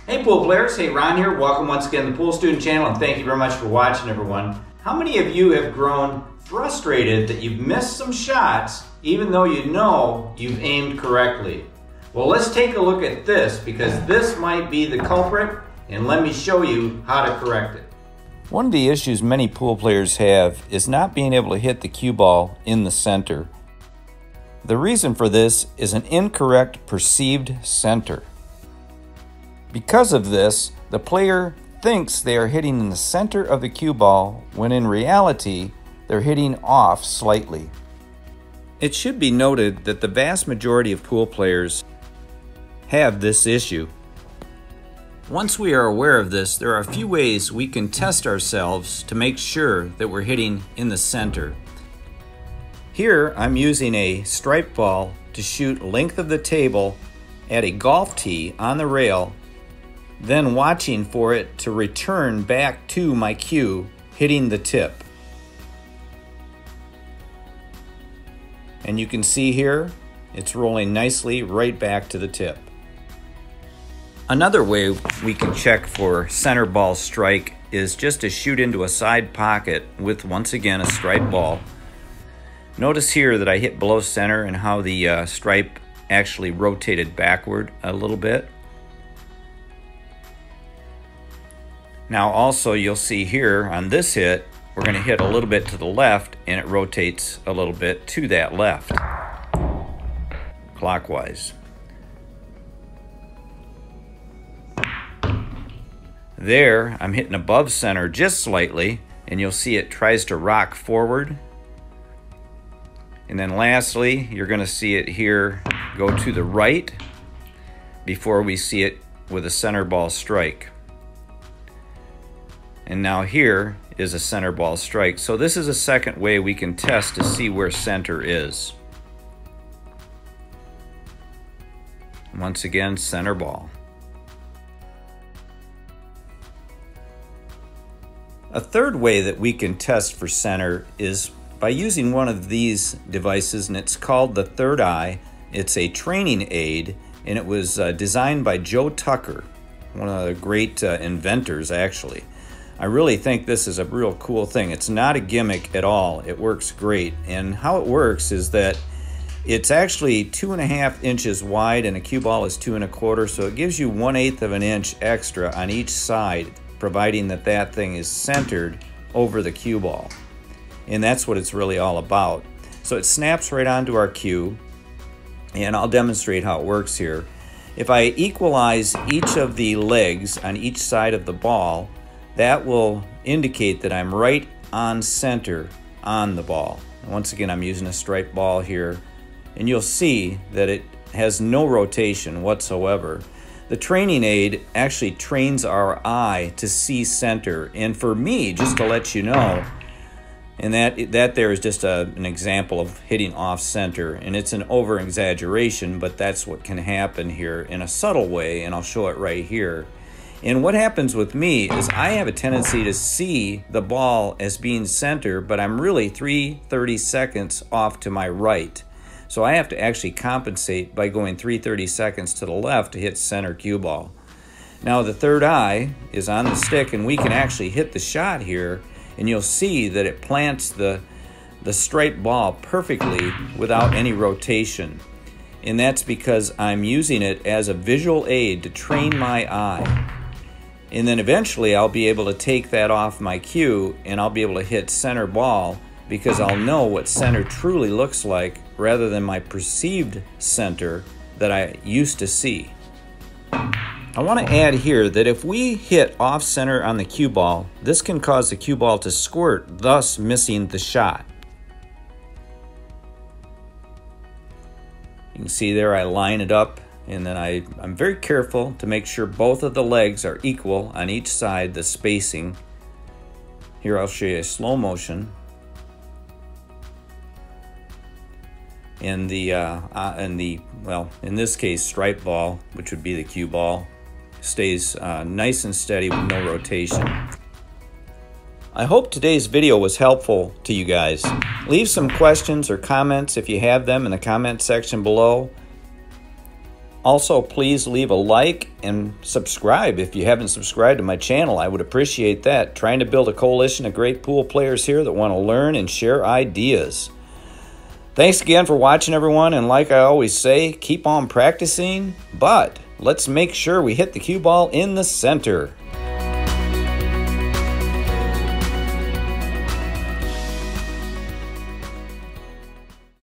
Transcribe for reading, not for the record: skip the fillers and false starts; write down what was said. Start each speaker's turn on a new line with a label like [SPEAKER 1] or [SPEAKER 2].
[SPEAKER 1] Hey pool players, hey Ron here. Welcome once again to the Pool Student channel and thank you very much for watching everyone. How many of you have grown frustrated that you've missed some shots even though you know you've aimed correctly? Well, let's take a look at this because this might be the culprit and let me show you how to correct it. One of the issues many pool players have is not being able to hit the cue ball in the center. The reason for this is an incorrect perceived center. Because of this, the player thinks they are hitting in the center of the cue ball when in reality, they're hitting off slightly. It should be noted that the vast majority of pool players have this issue. Once we are aware of this, there are a few ways we can test ourselves to make sure that we're hitting in the center. Here, I'm using a striped ball to shoot length of the table at a golf tee on the rail, then watching for it to return back to my cue, hitting the tip. And you can see here, it's rolling nicely right back to the tip. Another way we can check for center ball strike is just to shoot into a side pocket with, once again, a striped ball. Notice here that I hit below center and how the stripe actually rotated backward a little bit. Now also you'll see here on this hit, we're going to hit a little bit to the left and it rotates a little bit to that left, clockwise. There, I'm hitting above center just slightly and you'll see it tries to rock forward. And then lastly, you're going to see it here go to the right before we see it with a center ball strike. And now here is a center ball strike. So this is a second way we can test to see where center is. Once again, center ball. A third way that we can test for center is by using one of these devices, and it's called the Third Eye. It's a training aid, and it was designed by Joe Tucker, one of the great inventors actually. I really think this is a real cool thing. It's not a gimmick at all. It works great. And how it works is that it's actually 2.5 inches wide and a cue ball is 2 1/4, so it gives you 1/8 of an inch extra on each side, providing that that thing is centered over the cue ball. And that's what it's really all about. So it snaps right onto our cue, and I'll demonstrate how it works here. If I equalize each of the legs on each side of the ball, that will indicate that I'm right on center on the ball. Once again, I'm using a striped ball here, and you'll see that it has no rotation whatsoever. The training aid actually trains our eye to see center, and for me, just to let you know, and that there is just an example of hitting off center, and it's an over exaggeration, but that's what can happen here in a subtle way, and I'll show it right here. And what happens with me is I have a tendency to see the ball as being center, but I'm really 3/32 off to my right. So I have to actually compensate by going 3/32 to the left to hit center cue ball. Now the third eye is on the stick and we can actually hit the shot here, and you'll see that it plants the striped ball perfectly without any rotation. And that's because I'm using it as a visual aid to train my eye. And then eventually I'll be able to take that off my cue and I'll be able to hit center ball because I'll know what center truly looks like rather than my perceived center that I used to see. I want to add here that if we hit off center on the cue ball, this can cause the cue ball to squirt, thus missing the shot. You can see there I line it up, and then I'm very careful to make sure both of the legs are equal on each side, the spacing. Here I'll show you a slow motion. In this case, striped ball, which would be the cue ball, stays nice and steady with no rotation. I hope today's video was helpful to you guys. Leave some questions or comments if you have them in the comment section below. Also, please leave a like and subscribe if you haven't subscribed to my channel. I would appreciate that. Trying to build a coalition of great pool players here that want to learn and share ideas. Thanks again for watching, everyone, and like I always say, keep on practicing, but let's make sure we hit the cue ball in the center.